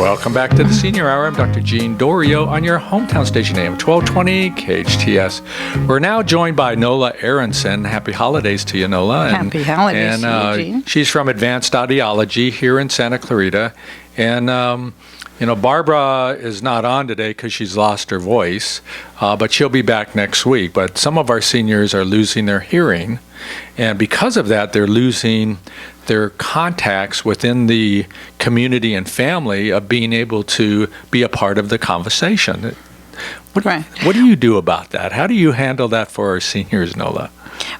Welcome back to the Senior Hour. I'm Dr. Gene Dorio on your hometown station AM 1220 KHTS. We're now joined by Nola Aronson. Happy holidays to you, Nola. Happy holidays to you, Gene. She's from Advanced Audiology here in Santa Clarita. And, Barbara is not on today because she's lost her voice, but she'll be back next week. But some of our seniors are losing their hearing, and because of that, they're losing their contacts within the community and family of being able to be a part of the conversation. What do you do about that? How do you handle that for our seniors, Nola?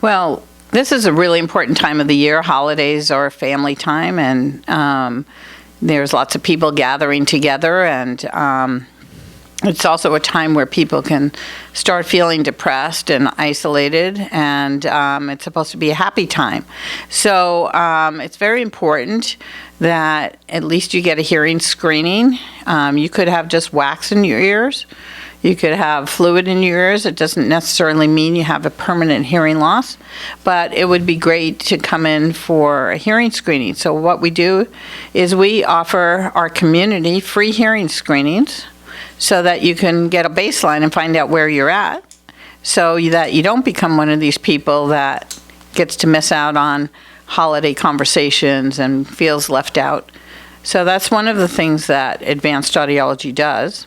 Well, this is a really important time of the year. Holidays are family time, and there's lots of people gathering together, and it's also a time where people can start feeling depressed and isolated, and it's supposed to be a happy time. So it's very important that at least you get a hearing screening. You could have just wax in your ears. You could have fluid in your ears. It doesn't necessarily mean you have a permanent hearing loss, but it would be great to come in for a hearing screening. So what we do is we offer our community free hearing screenings so that you can get a baseline and find out where you're at, so that you don't become one of these people that gets to miss out on holiday conversations and feels left out. So that's one of the things that Advanced Audiology does.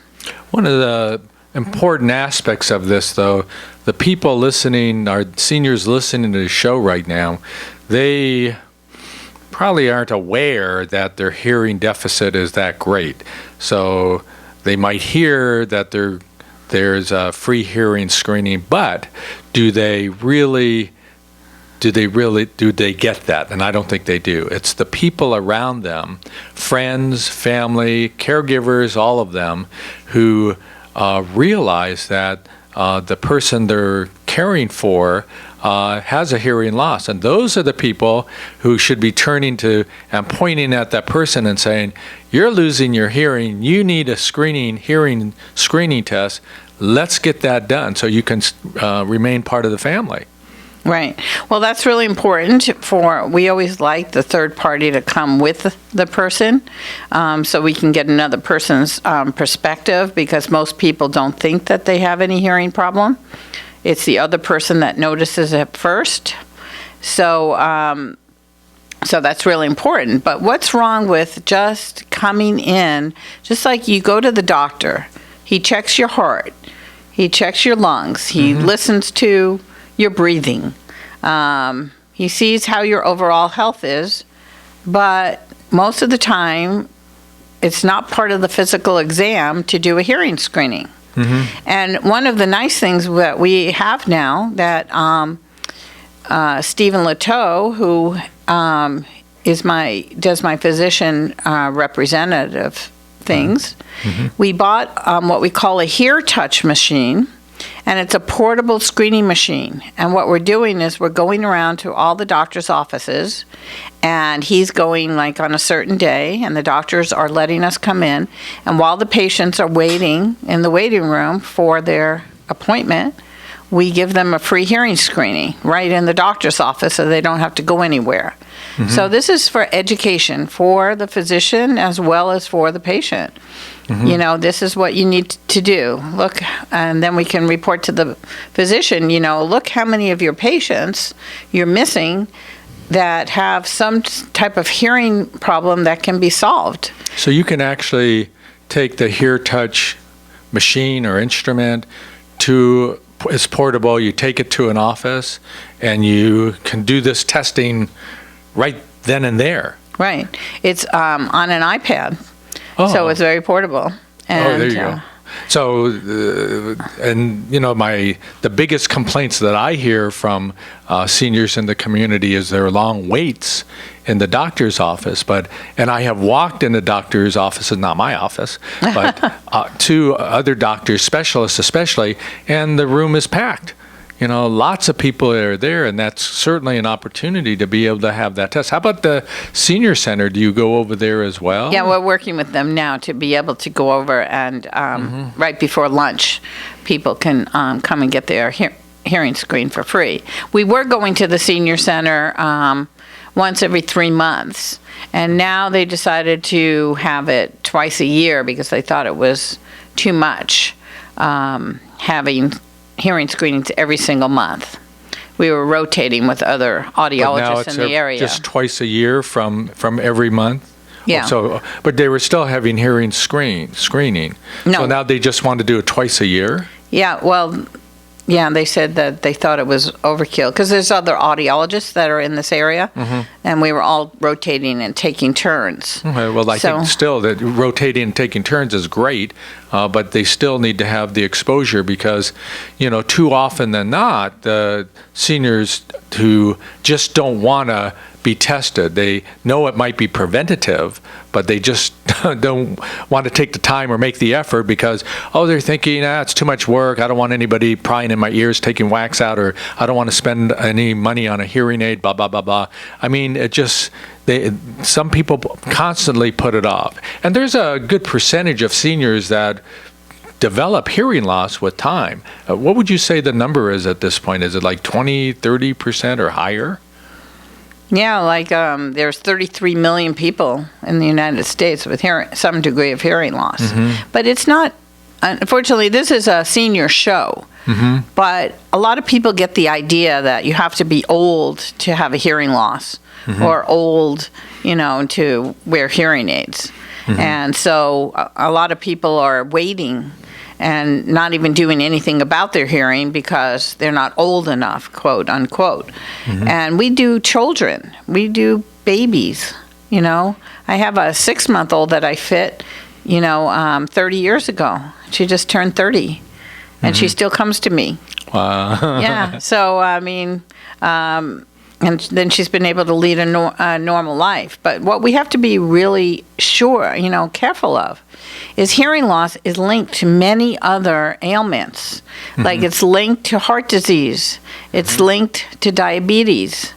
One of the important aspects of this, though, the people listening, our seniors listening to the show right now, they probably aren't aware that their hearing deficit is that great. So they might hear that there's a free hearing screening, but do they get that? And I don't think they do. It's the people around them, friends, family, caregivers, all of them, who realize that the person they're caring for has a hearing loss. And those are the people who should be turning to and pointing at that person and saying, you're losing your hearing. You need a hearing screening test. Let's get that done so you can remain part of the family. Right. Well, that's really important. We always like the third party to come with the person, so we can get another person's perspective, because most people don't think that they have any hearing problem. It's the other person that notices it first. So that's really important. But what's wrong with just coming in, just like you go to the doctor, he checks your heart, he checks your lungs, he listens to your breathing. He sees how your overall health is, but most of the time, it's not part of the physical exam to do a hearing screening. And one of the nice things that we have now that Stephen Leteau, who does my physician representative things, we bought what we call a Hear Touch machine. And it's a portable screening machine. And what we're doing is we're going around to all the doctor's offices, and he's going like on a certain day, and the doctors are letting us come in. And while the patients are waiting in the waiting room for their appointment, we give them a free hearing screening right in the doctor's office, so they don't have to go anywhere. So this is for education for the physician as well as for the patient. This is what you need to do. Look, and then we can report to the physician, look how many of your patients you're missing that have some type of hearing problem that can be solved. So you can actually take the Hear Touch machine or instrument it's portable, you take it to an office, and you can do this testing right then and there. Right. It's on an iPad. So it's very portable. And, there you go. So, the biggest complaints that I hear from seniors in the community is there are long waits in the doctor's office. And I have walked in the doctor's office, not my office, but to other doctors, specialists especially, and the room is packed. Lots of people are there, and that's certainly an opportunity to be able to have that test. How about the senior center? Do you go over there as well? Yeah, we're working with them now to be able to go over, and right before lunch, people can come and get their hearing screen for free. We were going to the senior center once every 3 months. And now they decided to have it twice a year because they thought it was too much, having hearing screenings every single month. We were rotating with other audiologists in the area. Just twice a year from every month? Yeah. But they were still having hearing screening. No. So now they just want to do it twice a year? Yeah, well, yeah, they said that they thought it was overkill because there's other audiologists that are in this area, and we were all rotating and taking turns. Okay, well, I think still that rotating and taking turns is great, but they still need to have the exposure because, too often than not, the seniors who just don't want to be tested, they know it might be preventative, but they just don't want to take the time or make the effort because, they're thinking, it's too much work. I don't want anybody prying in my ears, taking wax out, or I don't want to spend any money on a hearing aid, blah, blah, blah, blah. I mean, some people constantly put it off. And there's a good percentage of seniors that develop hearing loss with time. What would you say the number is at this point? Is it like 20, 30% or higher? Yeah, there's 33 million people in the United States with some degree of hearing loss. But it's not, unfortunately, this is a senior show. But a lot of people get the idea that you have to be old to have a hearing loss or old, to wear hearing aids. And so a lot of people are waiting and not even doing anything about their hearing because they're not old enough, quote unquote. And we do children, we do babies, I have a 6-month-old that I fit, 30 years ago. She just turned 30 and she still comes to me. Wow. Yeah, so I mean, and then she's been able to lead a normal life. But what we have to be really sure, careful of, is hearing loss is linked to many other ailments. Like it's linked to heart disease. It's linked to diabetes.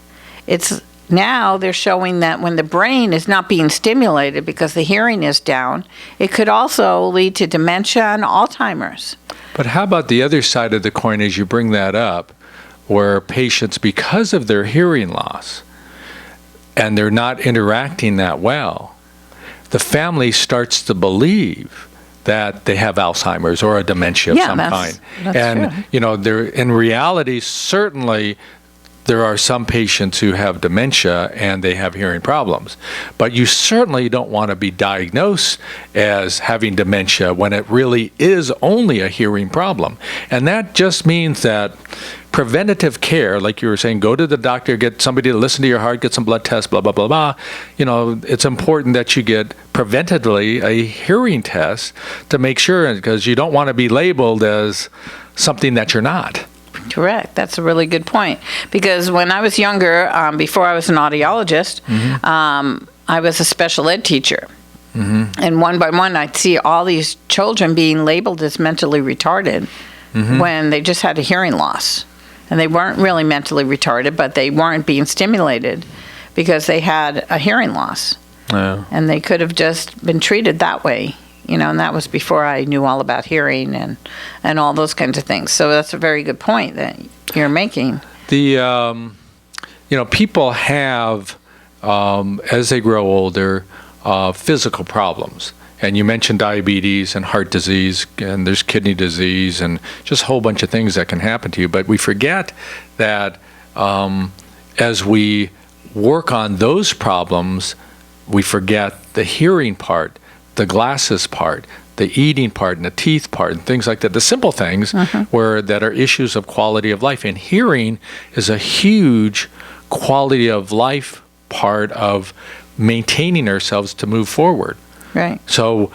Now they're showing that when the brain is not being stimulated because the hearing is down, it could also lead to dementia and Alzheimer's. But how about the other side of the coin as you bring that up, where patients, because of their hearing loss, and they're not interacting that well, the family starts to believe that they have Alzheimer's or a dementia of some kind. That's true. In reality, certainly there are some patients who have dementia and they have hearing problems. But you certainly don't want to be diagnosed as having dementia when it really is only a hearing problem. And that just means that preventative care, like you were saying, go to the doctor, get somebody to listen to your heart, get some blood tests, blah, blah, blah, blah. It's important that you get preventatively a hearing test to make sure, because you don't want to be labeled as something that you're not. Correct. That's a really good point. Because when I was younger, before I was an audiologist, I was a special ed teacher. And one by one, I'd see all these children being labeled as mentally retarded when they just had a hearing loss. And they weren't really mentally retarded, but they weren't being stimulated because they had a hearing loss. Yeah. And they could have just been treated that way. And that was before I knew all about hearing and all those kinds of things. So that's a very good point that you're making. The, people have, as they grow older, physical problems. And you mentioned diabetes and heart disease, and there's kidney disease, and just a whole bunch of things that can happen to you. But we forget that as we work on those problems, we forget the hearing part, the glasses part, the eating part, and the teeth part, and things like that. The simple things that are issues of quality of life. And hearing is a huge quality of life part of maintaining ourselves to move forward. Right. So,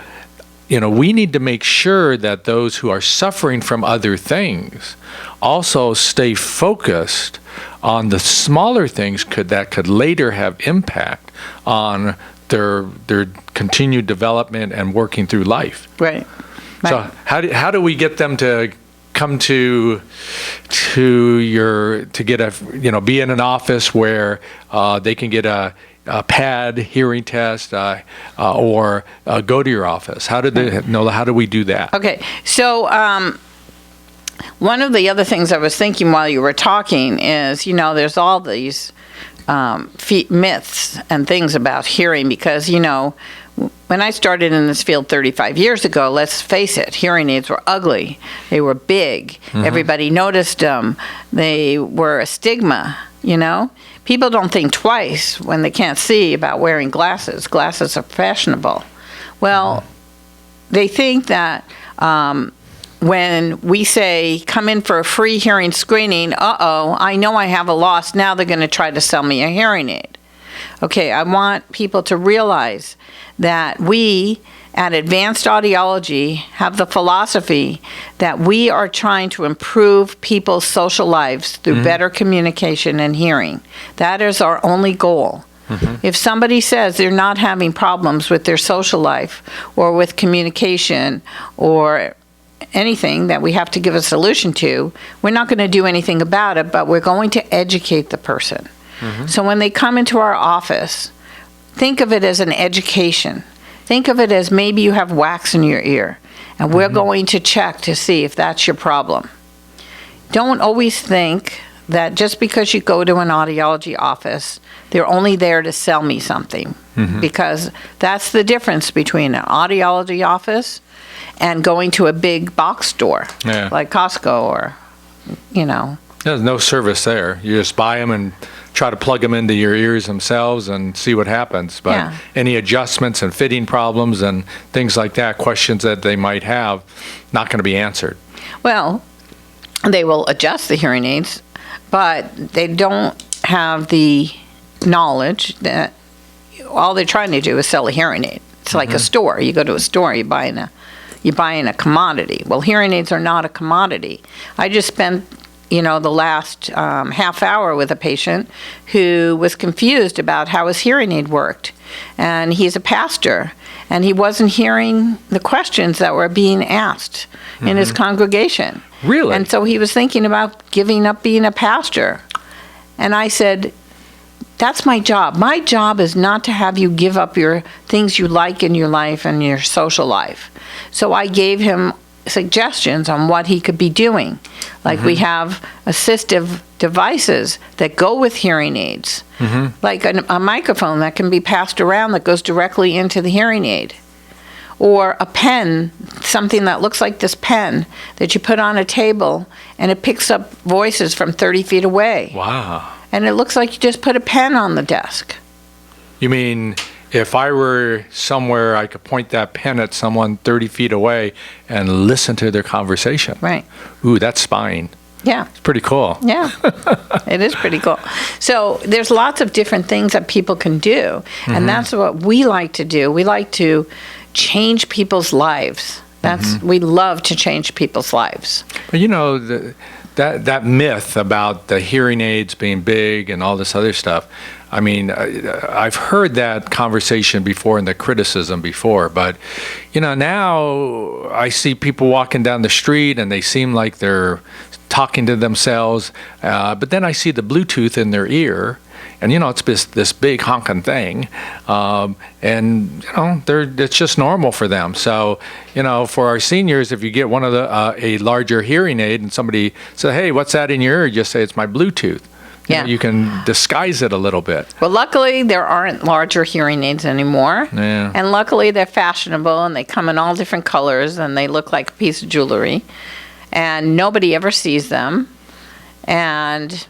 we need to make sure that those who are suffering from other things also stay focused on the smaller things that could later have impact on their continued development and working through life. Right. So how do we get them to come to get a be in an office where they can get a pad hearing test or go to your office? How do we do that? Okay, so one of the other things I was thinking while you were talking is, there's all these myths and things about hearing because, when I started in this field 35 years ago, let's face it, hearing aids were ugly. They were big. Everybody noticed them. They were a stigma, People don't think twice when they can't see about wearing glasses. Glasses are fashionable. Well, they think that when we say, come in for a free hearing screening, I know I have a loss. Now they're going to try to sell me a hearing aid. Okay, I want people to realize that we at Advanced Audiology have the philosophy that we are trying to improve people's social lives through better communication and hearing. That is our only goal. If somebody says they're not having problems with their social life or with communication or anything that we have to give a solution to, we're not going to do anything about it, but we're going to educate the person. So when they come into our office, think of it as an education. Think of it as maybe you have wax in your ear, and we're going to check to see if that's your problem. Don't always think that just because you go to an audiology office, they're only there to sell me something, because that's the difference between an audiology office and going to a big box store like Costco or, There's no service there. You just buy them and try to plug them into your ears themselves and see what happens. But any adjustments and fitting problems and things like that, questions that they might have, not going to be answered. Well, they will adjust the hearing aids, but they don't have the knowledge that all they're trying to do is sell a hearing aid. It's like a store. You go to a store, you're buying a commodity. Well, hearing aids are not a commodity. I just spent the last half hour with a patient who was confused about how his hearing aid worked. And he's a pastor, and he wasn't hearing the questions that were being asked in his congregation. Really? And so he was thinking about giving up being a pastor. And I said, that's my job. My job is not to have you give up your things you like in your life and your social life. So I gave him suggestions on what he could be doing. Like we have assistive devices that go with hearing aids, like a microphone that can be passed around that goes directly into the hearing aid, or a pen, something that looks like this pen that you put on a table and it picks up voices from 30 feet away. Wow. And it looks like you just put a pen on the desk. You mean if I were somewhere, I could point that pen at someone 30 feet away and listen to their conversation? Right. Ooh, that's spying. Yeah. It's pretty cool. Yeah, it is pretty cool. So there's lots of different things that people can do, and that's what we like to do. We like to change people's lives. We love to change people's lives. But that myth about the hearing aids being big and all this other stuff, I mean, I've heard that conversation before and the criticism before, but, now I see people walking down the street and they seem like they're talking to themselves, but then I see the Bluetooth in their ear, and, it's this big honking thing, and, it's just normal for them. So, for our seniors, if you get one of a larger hearing aid and somebody says, hey, what's that in your ear? Just say it's my Bluetooth. You can disguise it a little bit. Well, luckily, there aren't larger hearing aids anymore. Yeah. And luckily, they're fashionable, and they come in all different colors, and they look like a piece of jewelry. And nobody ever sees them. And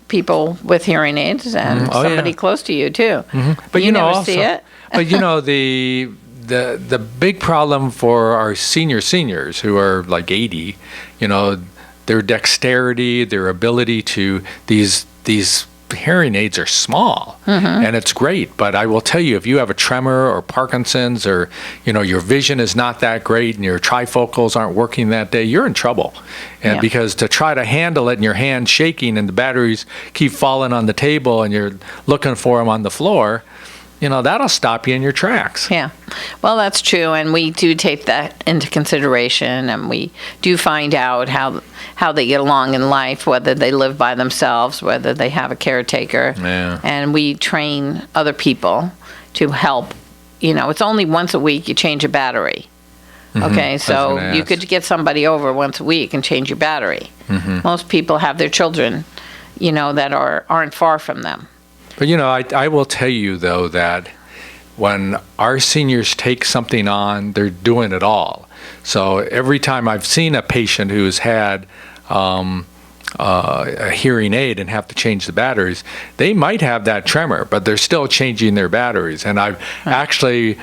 people with hearing aids, and somebody close to you, too. But you never also, see it. But, the big problem for our seniors who are like 80, their dexterity, their ability to, these hearing aids are small, and it's great. But I will tell you, if you have a tremor or Parkinson's, or your vision is not that great and your trifocals aren't working that day, you're in trouble. And because to try to handle it and your hand shaking and the batteries keep falling on the table and you're looking for them on the floor, that'll stop you in your tracks. Yeah. Well, that's true, and we do take that into consideration, and we do find out how they get along in life, whether they live by themselves, whether they have a caretaker. Yeah. And we train other people to help. It's only once a week you change a battery. Okay, so you could get somebody over once a week and change your battery. Most people have their children, that aren't far from them. But, I will tell you, though, that when our seniors take something on, they're doing it all. So every time I've seen a patient who's had a hearing aid and have to change the batteries, they might have that tremor, but they're still changing their batteries. And I've actually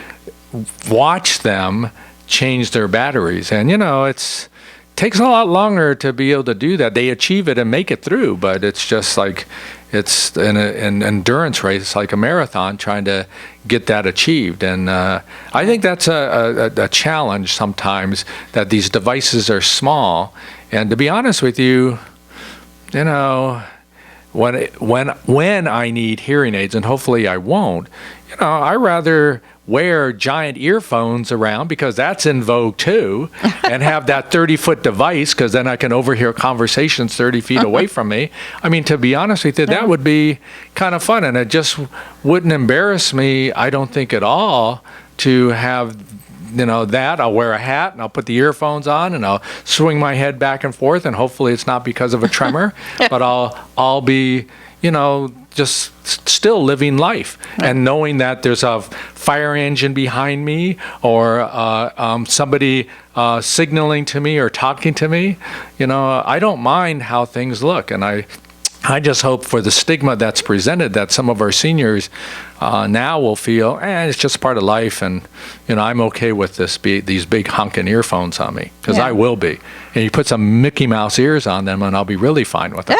watched them change their batteries. And, it takes a lot longer to be able to do that. They achieve it and make it through, but it's just like it's an endurance race, like a marathon, trying to get that achieved. And I think that's a challenge sometimes, that these devices are small. And to be honest with you, when I need hearing aids, and hopefully I won't, I rather wear giant earphones around, because that's in vogue too, and have that 30-foot device, because then I can overhear conversations 30 feet away from me. I mean, to be honest with you, that would be kind of fun, and it just wouldn't embarrass me, I don't think, at all, to have that. I'll wear a hat and I'll put the earphones on and I'll swing my head back and forth, and hopefully it's not because of a tremor, but I'll be, just still living life, and knowing that there's a fire engine behind me, or somebody signaling to me or talking to me. I don't mind how things look, and I just hope for the stigma that's presented, that some of our seniors now will feel, it's just part of life, and I'm okay with these big honking earphones on me, because I will be. And you put some Mickey Mouse ears on them, and I'll be really fine with it.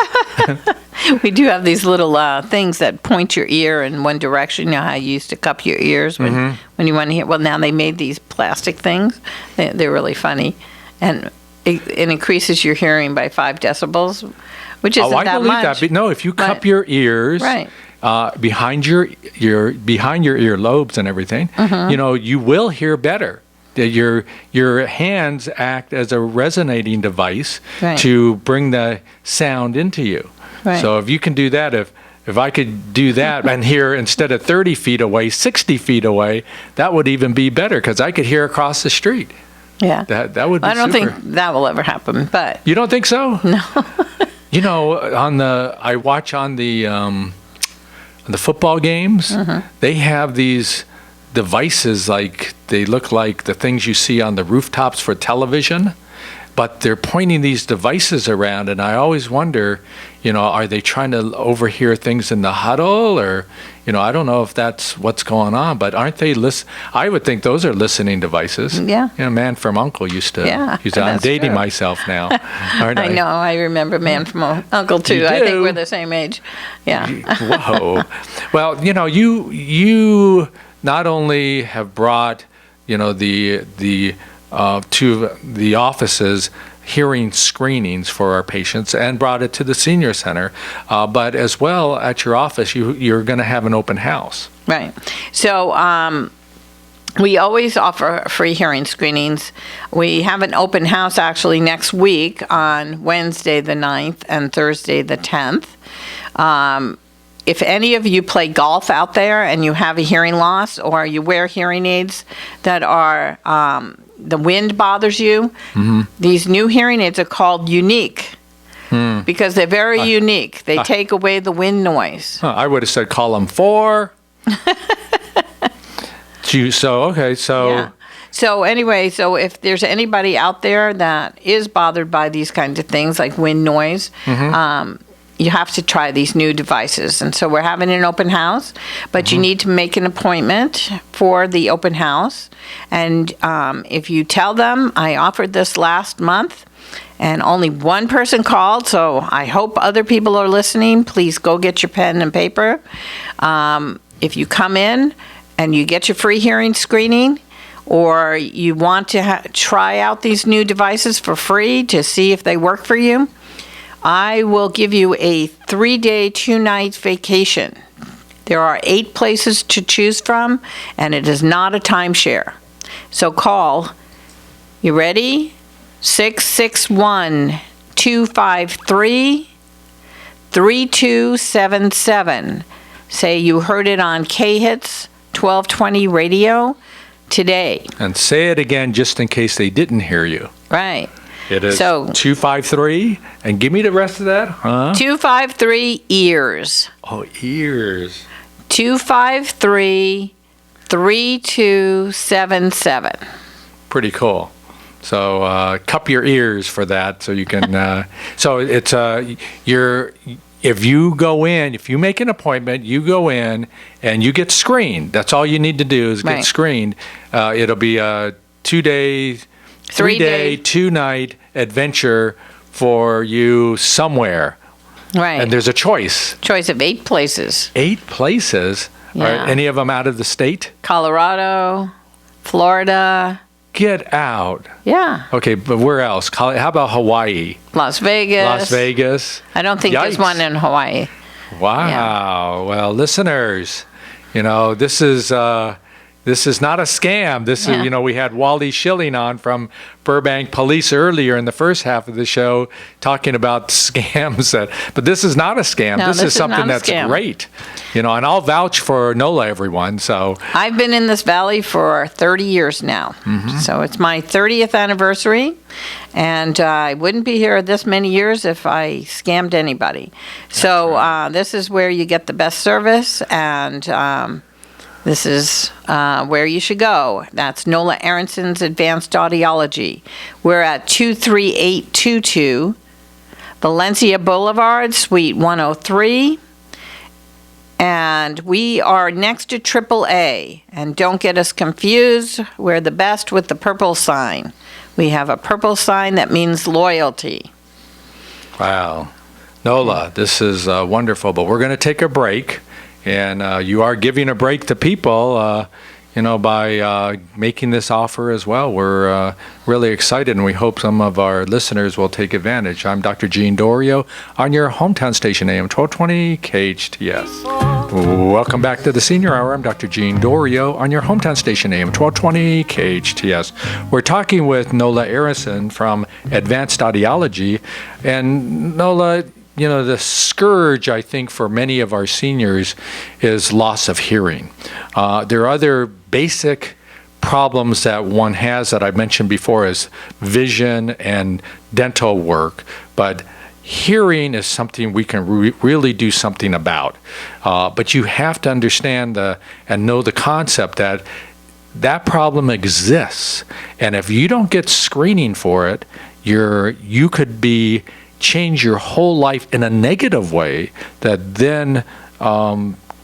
We do have these little things that point your ear in one direction. You know how you used to cup your ears when you want to hear? Well, now they made these plastic things. They're really funny, and it increases your hearing by 5 decibels, which isn't that much. I believe that. But no, if you cup your ears behind your earlobes and everything, you will hear better. Your hands act as a resonating device to bring the sound into you. Right. So if you can do that, if I could do that and hear, instead of 30 feet away, 60 feet away, that would even be better, because I could hear across the street. Yeah. That would be I don't super. think that will ever happen, but. You don't think so? No. I watch on the football games, they have these devices, like they look like the things you see on the rooftops for television, but they're pointing these devices around, and I always wonder, are they trying to overhear things in the huddle, or, I don't know if that's what's going on, but aren't they I would think those are listening devices. Yeah. Man from U.N.C.L. used to. I'm dating myself now, aren't I? I know. I remember Man from U.N.C.L. too. I think we're the same age. Yeah. Whoa. Well, you not only have brought, to the offices hearing screenings for our patients, and brought it to the senior center, but as well at your office, you're going to have an open house. Right. So we always offer free hearing screenings. We have an open house actually next week on Wednesday the 9th and Thursday the 10th. If any of you play golf out there and you have a hearing loss, or you wear hearing aids that are the wind bothers you, these new hearing aids are called unique, because they're very unique. They take away the wind noise. I would have said column 4. So anyway, so if there's anybody out there that is bothered by these kinds of things like wind noise, you have to try these new devices. And so we're having an open house, but you need to make an appointment for the open house. And if you tell them, I offered this last month, and only one person called, so I hope other people are listening. Please go get your pen and paper. If you come in and you get your free hearing screening, or you want to try out these new devices for free to see if they work for you, I will give you a 3-day, 2-night vacation. There are 8 places to choose from, and it is not a timeshare. So call, you ready? 661-253-3277. Say you heard it on KHTS 1220 radio today. And say it again, just in case they didn't hear you. Right. It is 253, and give me the rest of that, 253 ears. Oh, ears. 253-3277. Pretty cool. So cup your ears for that, so you can. So it's if you go in, if you make an appointment, you go in and you get screened. That's all you need to do is get Right. screened. It'll be a 2-day, 3-day, 2-night adventure for you somewhere. Right. And there's a choice. Choice of 8 places. 8 places. Yeah. Are any of them out of the state? Colorado, Florida. Get out. Yeah. Okay, but where else? How about Hawaii? Las Vegas. Las Vegas? I don't think there's Yikes. one in Hawaii. Wow. Well, listeners, this is not a scam. This Yeah. is, we had Wally Schilling on from Burbank Police earlier in the first half of the show talking about scams. But this is not a scam. No, this this is is something not a that's scam. great. And I'll vouch for NOLA, everyone. So I've been in this valley for 30 years now. So it's my 30th anniversary, and I wouldn't be here this many years if I scammed anybody. So this is where you get the best service, and this is where you should go. That's Nola Aronson's Advanced Audiology. We're at 23822 Valencia Boulevard, Suite 103. And we are next to AAA. And don't get us confused, we're the best with the purple sign. We have a purple sign that means loyalty. wow. NOLA, this is wonderful. But we're going to take a break. And you are giving a break to people, by making this offer as well. We're really excited, and we hope some of our listeners will take advantage. I'm Dr. Gene Dorio on your hometown station, AM 1220 KHTS. Welcome back to the Senior Hour. I'm Dr. Gene Dorio on your hometown station, AM 1220 KHTS. We're talking with Nola Aronson from Advanced Audiology. And Nola, the scourge, I think, for many of our seniors is loss of hearing. There are other basic problems that one has that I mentioned before as vision and dental work, but hearing is something we can really do something about. But you have to understand and know the concept that problem exists. And if you don't get screening for it, you could change your whole life in a negative way that then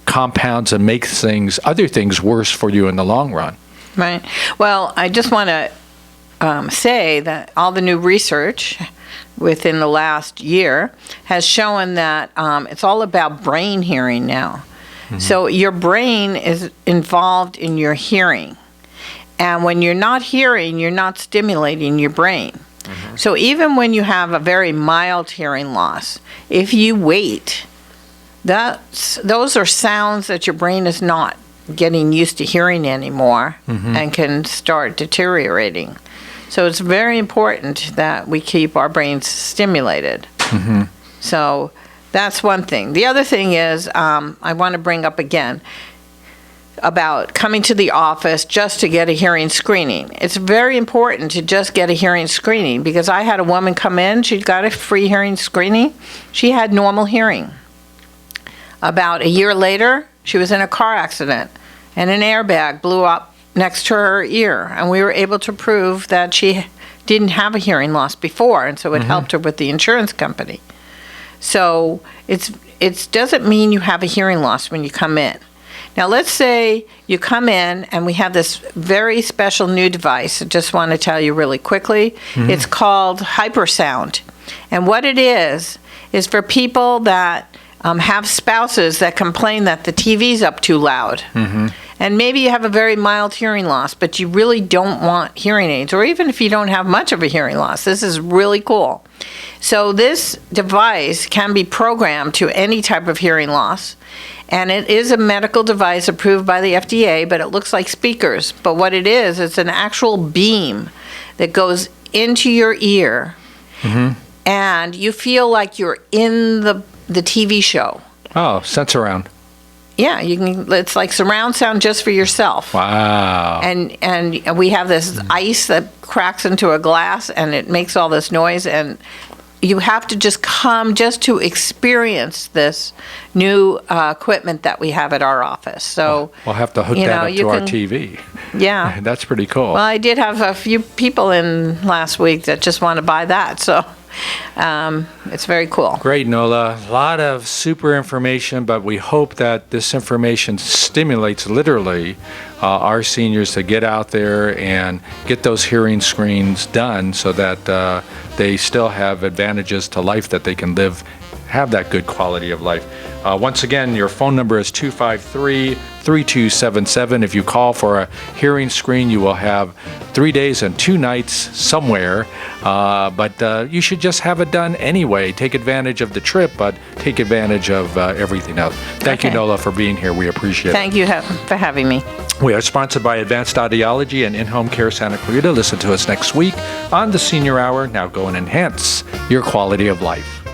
compounds and makes other things worse for you in the long run. Right. Well, I just want to say that all the new research within the last year has shown that it's all about brain hearing now. So your brain is involved in your hearing. And when you're not hearing, you're not stimulating your brain. So even when you have a very mild hearing loss, if you wait, those are sounds that your brain is not getting used to hearing anymore and can start deteriorating. So it's very important that we keep our brains stimulated. So that's one thing. The other thing is, I want to bring up again about coming to the office just to get a hearing screening. It's very important to just get a hearing screening, because I had a woman come in, she got a free hearing screening. She had normal hearing. About a year later, she was in a car accident and an airbag blew up next to her ear, and we were able to prove that she didn't have a hearing loss before, and so it helped her with the insurance company. So it doesn't mean you have a hearing loss when you come in. Now, let's say you come in and we have this very special new device. I just want to tell you really quickly. It's called hypersound. And what it is for people that have spouses that complain that the TV's up too loud. And maybe you have a very mild hearing loss, but you really don't want hearing aids, or even if you don't have much of a hearing loss. This is really cool. So this device can be programmed to any type of hearing loss. And it is a medical device approved by the FDA, but it looks like speakers. But what it is, it's an actual beam that goes into your ear, and you feel like you're in the TV show. Oh, sense around. Yeah, you can. It's like surround sound just for yourself. Wow. And we have this ice that cracks into a glass, and it makes all this noise, and you have to just come just to experience this new equipment that we have at our office. So we'll have to hook you that know, up you to our can- TV. yeah. That's pretty cool. Well, I did have a few people in last week that just want to buy that, so it's very cool. Great, Nola. A lot of super information, but we hope that this information stimulates literally our seniors to get out there and get those hearing screens done so that they still have advantages to life, that they can have that good quality of life. Once again, your phone number is 253-3277. If you call for a hearing screen, you will have 3 days and 2 nights somewhere, but you should just have it done anyway. Take advantage of the trip, but take advantage of everything else. Thank you, Okay. Nola, for being here. We appreciate it. Thank you for having me. We are sponsored by Advanced Audiology and In-Home Care Santa Clarita. Listen to us next week on the Senior Hour. Now go and enhance your quality of life.